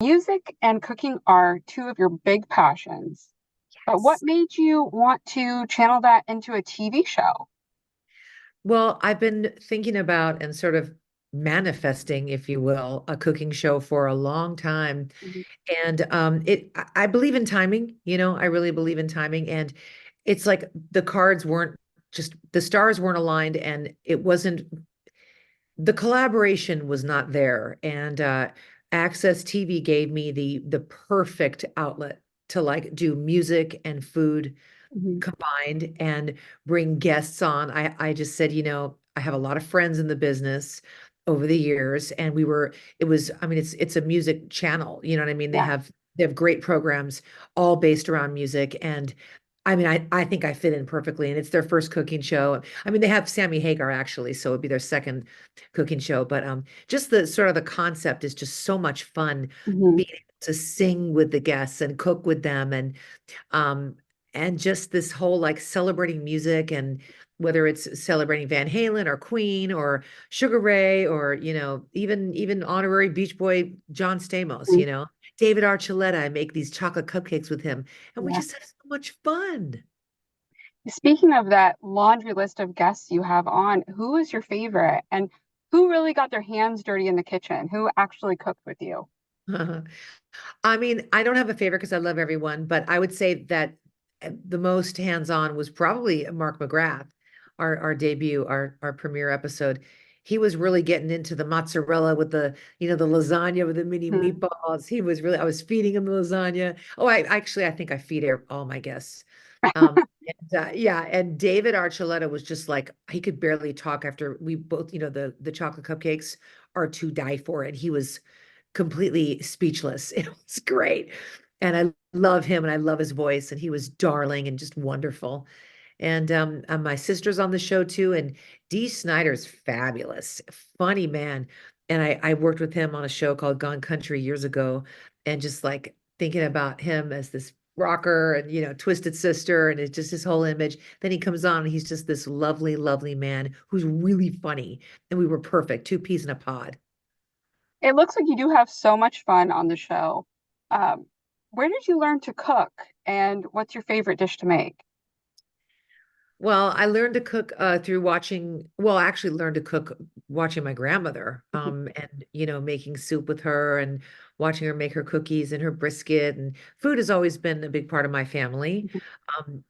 Music and cooking are two of your big passions, but what Yes. made you want to channel that into a TV show? Well, I've been thinking about and sort of manifesting, if you will, a cooking show for a long time. Mhm. And I believe in timing, I really believe in timing. And it's like the cards weren't just the stars weren't aligned and it wasn't the collaboration was not there. And Access TV gave me the perfect outlet to like do music and food Mhm. combined and bring guests on. I just said, I have a lot of friends in the business over the years, and it was, I mean, it's a music channel, you know what I mean? Yeah. They have great programs all based around music. And I mean, I think I fit in perfectly, and it's their first cooking show. I mean, they have Sammy Hagar actually, so it'd be their second cooking show. But just the sort of the concept is just so much fun Mhm. being able to sing with the guests and cook with them um and just this whole like celebrating music and whether it's celebrating Van Halen or Queen or Sugar Ray or even honorary Beach Boy John Stamos, Mhm. David Archuleta. I make these chocolate cupcakes with him and we Yeah. just have so much fun. Speaking of that laundry list of guests you have on, who is your favorite and who really got their hands dirty in the kitchen? Who actually cooked with you? I mean, I don't have a favorite because I love everyone, but I would say that the most hands-on was probably Mark McGrath, our debut, our premiere episode. He was really getting into the mozzarella with the lasagna with the mini Mhm. meatballs. I was feeding him the lasagna. Oh, I think I feed all my guests. Um, yeah, and David Archuleta was just like he could barely talk after we both, the chocolate cupcakes are to die for, and he was completely speechless. It was great. And I love him and I love his voice. And he was darling and just wonderful. And my sister's on the show too. And Dee Snider's fabulous, funny man. And I worked with him on a show called Gone Country years ago. And just like thinking about him as this rocker and, Twisted Sister and it's just his whole image. Then he comes on and he's just this lovely, lovely man who's really funny. And we were perfect, two peas in a pod. It looks like you do have so much fun on the show. Um, where did you learn to cook and what's your favorite dish to make? Well, I learned to cook through I actually learned to cook watching my grandmother and making soup with her and watching her make her cookies and her brisket and food has always been a big part of my family.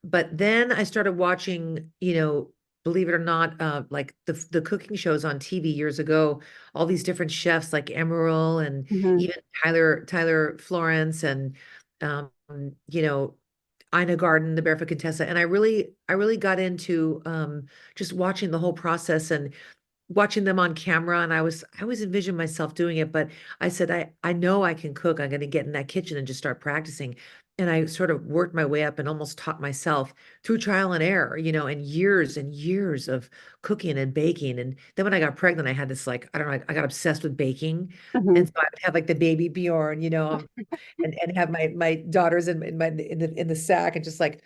But then I started watching, believe it or not, like the cooking shows on TV years ago, all these different chefs like Emeril and Mhm. even Tyler Florence and um, you know Ina Garden, the Barefoot Contessa, and I really got into just watching the whole process and watching them on camera. And I always envisioned myself doing it, but I said I know I can cook. I'm going to get in that kitchen and just start practicing. And I sort of worked my way up and almost taught myself through trial and error, and years of cooking and baking. And then when I got pregnant, I had this like I don't know, I got obsessed with baking. And Mhm. so I would have like the baby Bjorn, and have my daughters in the sack and just like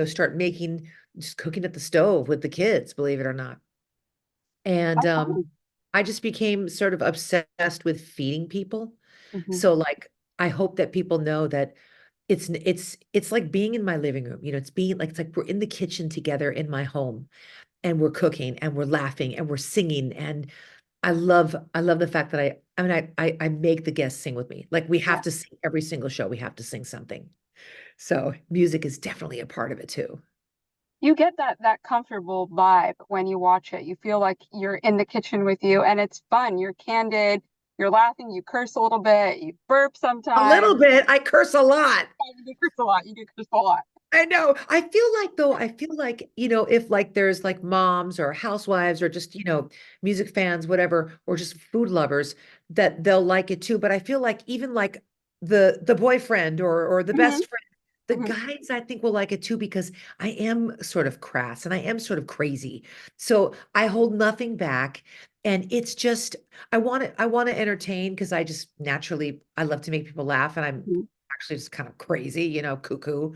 start making just cooking at the stove with the kids, believe it or not. And That's fun. I just became sort of obsessed with feeding people. Mhm. So like I hope that people know that it's like being in my living room. It's like we're in the kitchen together in my home and we're cooking and we're laughing and we're singing and I love the fact that I mean I make the guests sing with me. Like we have Yeah. to sing every single show. We have to sing something. So music is definitely a part of it too. You get that comfortable vibe when you watch it. You feel like you're in the kitchen with you and it's fun. You're candid, you're laughing, you curse a little bit, you burp A little sometimes. bit. I curse a lot. You do curse a lot. You do curse a lot. I know. I feel like, if like there's like moms or housewives or just, music fans, whatever, or just food lovers, that they'll like it too. But I feel like even like the boyfriend or the Hmm. best friend, the Hmm. guys I think will like it too because I am sort of crass and I am sort of crazy. So I hold nothing back. And it's just I want to entertain because I just naturally I love to make people laugh and I'm actually just kind of crazy, cuckoo,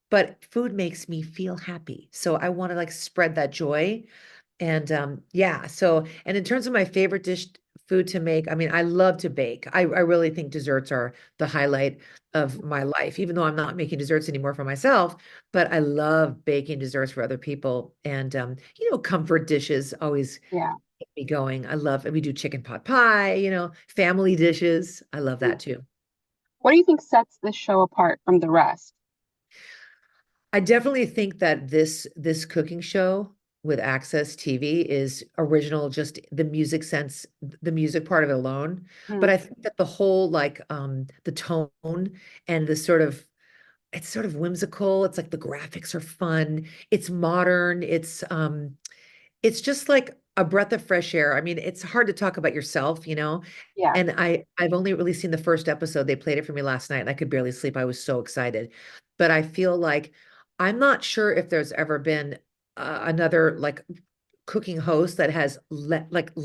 but food makes me feel happy. So I want to like spread that joy. And yeah, so and in terms of my favorite dish food to make. I mean, I love to bake. I really think desserts are the highlight of my life, even though I'm not making desserts anymore for myself, but I love baking desserts for other people. And comfort dishes always Yeah. get me going. I love, and we do chicken pot pie, family dishes. I love Mm. that too. What do you think sets this show apart from the rest? I definitely think that this cooking show with Access TV is original, just the music sense, the music part of it alone. But Mm. I think that the whole like the tone and the sort of it's sort of whimsical. It's like the graphics are fun. It's modern. It's just like a breath of fresh air. I mean, it's hard to talk about yourself, Yeah. and I've only really seen the first episode. They played it for me last night and I could barely sleep. I was so excited. But I feel like I'm not sure if there's ever been another like cooking host that has lets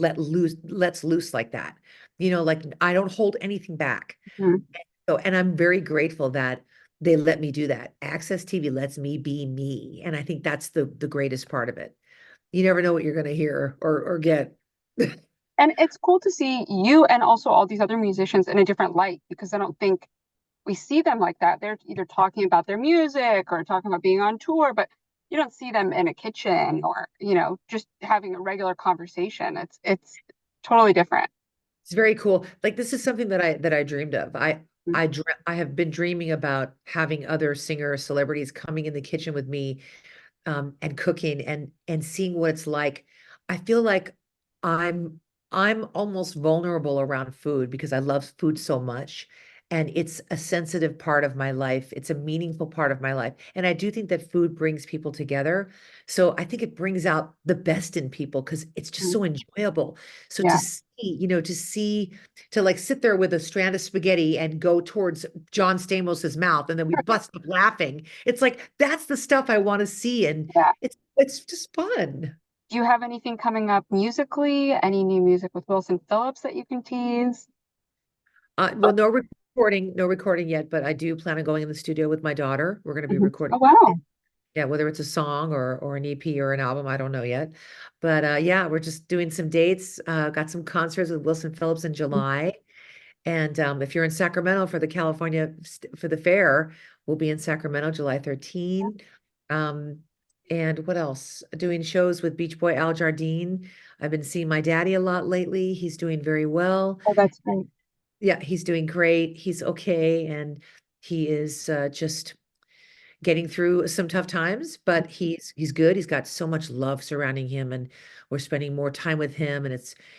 loose like that. Like I don't hold anything back. Mm. So, and I'm very grateful that they let me do that. Access TV lets me be me, and I think that's the greatest part of it. You never know what you're going to hear or get. And it's cool to see you and also all these other musicians in a different light because I don't think we see them like that. They're either talking about their music or talking about being on tour, but you don't see them in a kitchen or, just having a regular conversation. It's totally different. It's very cool. Like this is something that I dreamed of. Mm. I have been dreaming about having other singer celebrities coming in the kitchen with me and cooking and seeing what it's like. I feel like I'm I'm almost vulnerable around food because I love food so much. And it's a sensitive part of my life. It's a meaningful part of my life. And I do think that food brings people together. So I think it brings out the best in people because it's just Mm. so enjoyable. So Yeah. to like sit there with a strand of spaghetti and go towards John Stamos's mouth and then we bust up laughing. It's like that's the stuff I want to see. And Yeah. it's just fun. Do you have anything coming up musically? Any new music with Wilson Phillips that you can tease? Well, no recording yet, but I do plan on going in the studio with my daughter. We're going to be Mhm. Oh, recording. wow. Yeah, whether it's a song or an EP or an album, I don't know yet. But yeah, we're just doing some dates. Got some concerts with Wilson Phillips in July. And if you're in Sacramento for the for the fair, we'll be in Sacramento July 13. Um, and what else? Doing shows with Beach Boy Al Jardine. I've been seeing my daddy a lot lately. He's doing very well. Oh, that's great. Yeah, he's doing great. He's okay, and he is just getting through some tough times, but he's good. He's got so much love surrounding him, and we're spending more time with him. And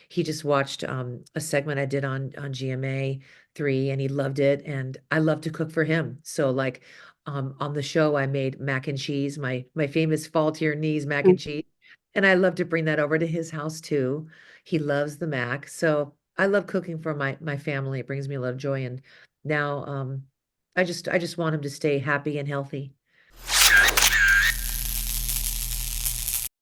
he just watched a segment I did on GMA 3, and he loved it. And I love to cook for him. So like on the show, I made mac and cheese, my famous fall to your knees mac Mm. and cheese, and I love to bring that over to his house too. He loves the mac, so I love cooking for my family. It brings me a lot of joy, and now I just want him to stay happy and healthy.